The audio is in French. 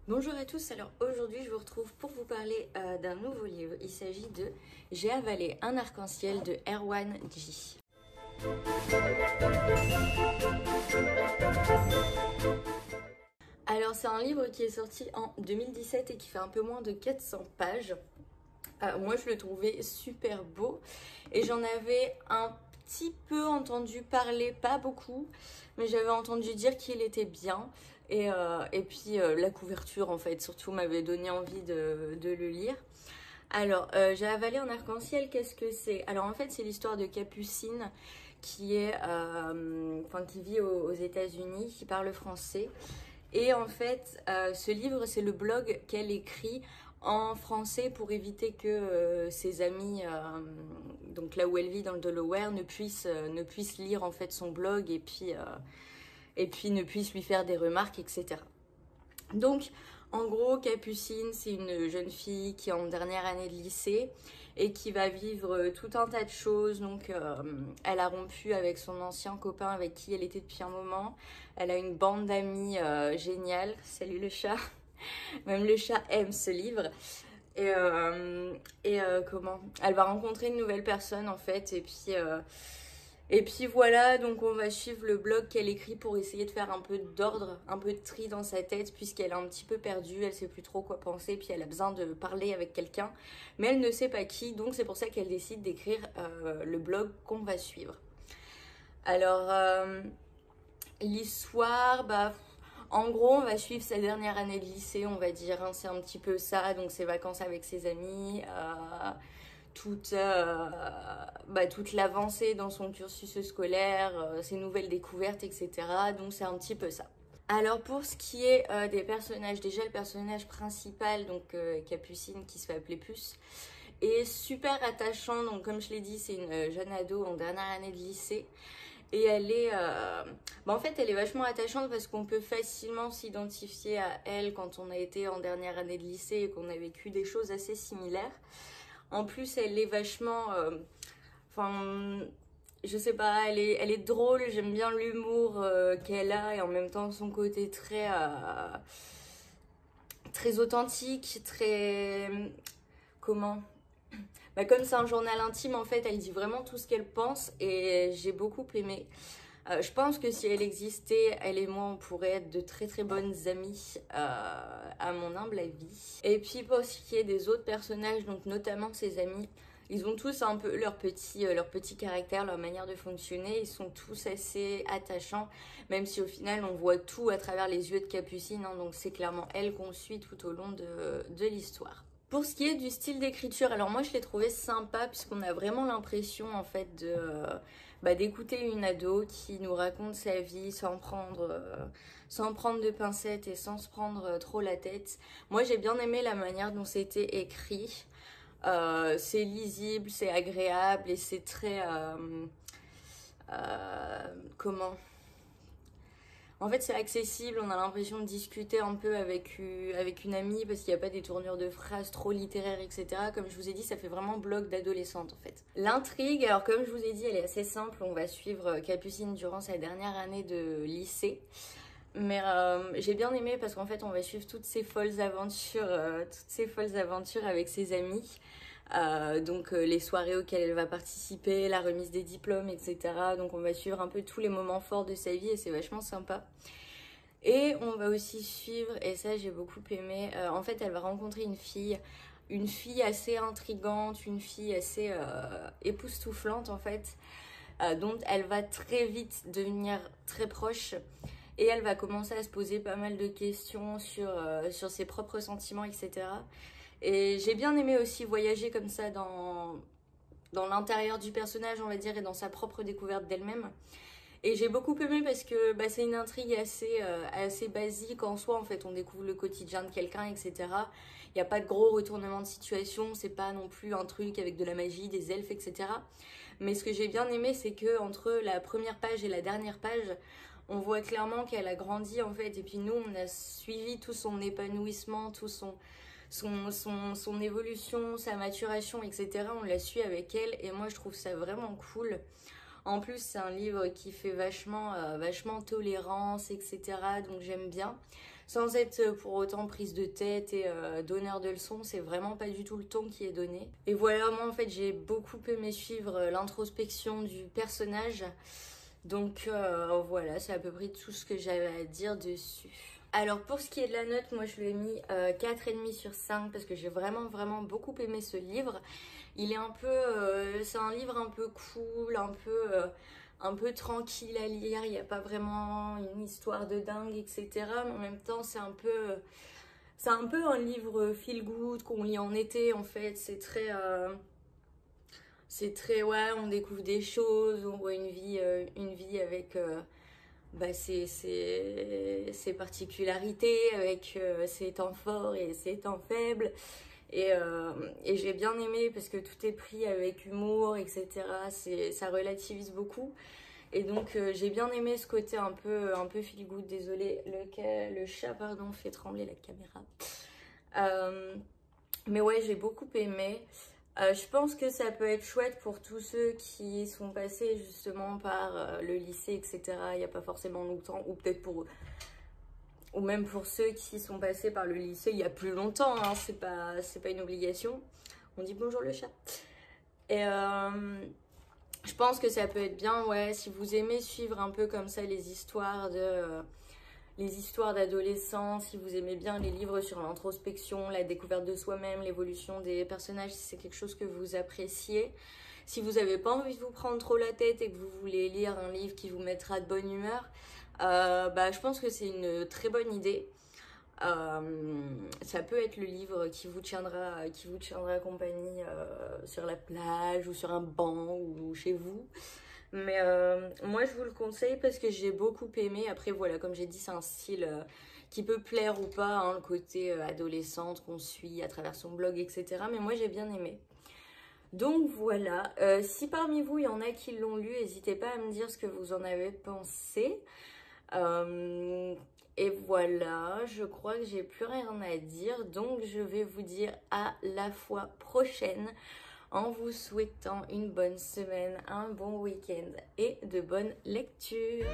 Bonjour à tous, alors aujourd'hui je vous retrouve pour vous parler d'un nouveau livre. Il s'agit de J'ai avalé un arc-en-ciel de Erwan J. Alors c'est un livre qui est sorti en 2017 et qui fait un peu moins de 400 pages. Moi je le trouvais super beau et j'en avais un petit peu entendu parler, pas beaucoup, mais j'avais entendu dire qu'il était bien. Et puis la couverture en fait surtout m'avait donné envie de le lire. Alors j'ai avalé un arc-en-ciel, qu'est-ce que c'est? Alors en fait c'est l'histoire de Capucine qui vit aux États-Unis, qui parle français. Et en fait, ce livre, c'est le blog qu'elle écrit en français pour éviter que ses amis, donc là où elle vit dans le Delaware, ne puissent lire en fait son blog et puis ne puissent lui faire des remarques, etc. Donc, en gros, Capucine, c'est une jeune fille qui est en dernière année de lycée et qui va vivre tout un tas de choses. Donc, elle a rompu avec son ancien copain avec qui elle était depuis un moment. Elle a une bande d'amis géniale. Salut le chat. Même le chat aime ce livre. Comment elle va rencontrer une nouvelle personne en fait. Et puis voilà, donc on va suivre le blog qu'elle écrit pour essayer de faire un peu d'ordre, un peu de tri dans sa tête, puisqu'elle est un petit peu perdue, elle sait plus trop quoi penser, puis elle a besoin de parler avec quelqu'un, mais elle ne sait pas qui, donc c'est pour ça qu'elle décide d'écrire le blog qu'on va suivre. Alors, l'histoire, en gros, on va suivre sa dernière année de lycée, on va dire, hein, c'est un petit peu ça, donc ses vacances avec ses amis, toute, toute l'avancée dans son cursus scolaire, ses nouvelles découvertes, etc. Donc c'est un petit peu ça. Alors pour ce qui est des personnages, déjà le personnage principal, donc Capucine qui se fait appeler Puce, est super attachant. Donc comme je l'ai dit, c'est une jeune ado en dernière année de lycée. Et elle est, en fait, elle est vachement attachante parce qu'on peut facilement s'identifier à elle quand on a été en dernière année de lycée et qu'on a vécu des choses assez similaires. En plus, elle est vachement, je sais pas, elle est drôle. J'aime bien l'humour qu'elle a et en même temps son côté très authentique, très, comment? Comme c'est un journal intime, en fait, elle dit vraiment tout ce qu'elle pense et j'ai beaucoup aimé. Je pense que si elle existait, elle et moi, on pourrait être de très très bonnes amies, à mon humble avis. Et puis pour ce qui est des autres personnages, donc notamment ses amis, ils ont tous un peu leur petit caractère, leur manière de fonctionner. Ils sont tous assez attachants, même si au final on voit tout à travers les yeux de Capucine, hein, donc c'est clairement elle qu'on suit tout au long de l'histoire. Pour ce qui est du style d'écriture, alors moi je l'ai trouvé sympa puisqu'on a vraiment l'impression en fait d'écouter une ado qui nous raconte sa vie sans prendre de pincettes et sans se prendre trop la tête. Moi j'ai bien aimé la manière dont c'était écrit. C'est lisible, c'est agréable et c'est très... comment En fait, c'est accessible, on a l'impression de discuter un peu avec une amie parce qu'il n'y a pas des tournures de phrases trop littéraires, etc. Comme je vous ai dit, ça fait vraiment blog d'adolescente en fait. L'intrigue, alors comme je vous ai dit, elle est assez simple. On va suivre Capucine durant sa dernière année de lycée. Mais j'ai bien aimé parce qu'en fait, on va suivre toutes ces folles aventures avec ses amis. Les soirées auxquelles elle va participer, la remise des diplômes, etc. Donc on va suivre un peu tous les moments forts de sa vie et c'est vachement sympa. Et on va aussi suivre, et ça j'ai beaucoup aimé, en fait elle va rencontrer une fille assez intrigante, une fille assez époustouflante en fait, dont elle va très vite devenir très proche. Et elle va commencer à se poser pas mal de questions sur ses propres sentiments, etc. Et j'ai bien aimé aussi voyager comme ça dans l'intérieur du personnage, on va dire, et dans sa propre découverte d'elle-même. Et j'ai beaucoup aimé parce que c'est une intrigue assez basique en soi. En fait, on découvre le quotidien de quelqu'un, etc. Il n'y a pas de gros retournement de situation. C'est pas non plus un truc avec de la magie, des elfes, etc. Mais ce que j'ai bien aimé, c'est que entre la première page et la dernière page, on voit clairement qu'elle a grandi en fait. Et puis nous, on a suivi tout son épanouissement, tout son évolution, sa maturation, etc. On la suit avec elle et moi je trouve ça vraiment cool. En plus c'est un livre qui fait vachement tolérance, etc. Donc j'aime bien. sans être pour autant prise de tête et donneur de leçons. C'est vraiment pas du tout le ton qui est donné. Et voilà, moi en fait j'ai beaucoup aimé suivre l'introspection du personnage. Donc voilà, c'est à peu près tout ce que j'avais à dire dessus. Alors pour ce qui est de la note, moi je lui ai mis 4,5 sur 5 parce que j'ai vraiment beaucoup aimé ce livre. Il est un peu, c'est un livre un peu cool, un peu tranquille à lire. Il n'y a pas vraiment une histoire de dingue, etc. Mais en même temps c'est un peu un livre feel good qu'on lit en été en fait. C'est très, ouais, on découvre des choses, on voit une vie avec ses particularités, avec ses temps forts et ses temps faibles. Et j'ai bien aimé parce que tout est pris avec humour, etc. Ça relativise beaucoup. Et donc j'ai bien aimé ce côté un peu feel good. Désolée, le chat pardon, fait trembler la caméra. Mais ouais, j'ai beaucoup aimé. Je pense que ça peut être chouette pour tous ceux qui sont passés justement par le lycée, etc. Il n'y a pas forcément longtemps, ou peut-être ou même pour ceux qui sont passés par le lycée il y a plus longtemps, hein, c'est pas une obligation. On dit bonjour le chat. Et je pense que ça peut être bien, ouais, si vous aimez suivre un peu comme ça les histoires d'adolescents, si vous aimez bien les livres sur l'introspection, la découverte de soi-même, l'évolution des personnages, si c'est quelque chose que vous appréciez. Si vous n'avez pas envie de vous prendre trop la tête et que vous voulez lire un livre qui vous mettra de bonne humeur, je pense que c'est une très bonne idée. Ça peut être le livre qui vous tiendra compagnie sur la plage ou sur un banc ou chez vous. Mais moi je vous le conseille parce que j'ai beaucoup aimé. Après voilà, comme j'ai dit, c'est un style qui peut plaire ou pas, hein, le côté adolescente qu'on suit à travers son blog, etc. Mais moi j'ai bien aimé. Donc voilà, si parmi vous il y en a qui l'ont lu, n'hésitez pas à me dire ce que vous en avez pensé. Et voilà, je crois que j'ai plus rien à dire. Donc je vais vous dire à la fois prochaine, en vous souhaitant une bonne semaine, un bon week-end et de bonnes lectures.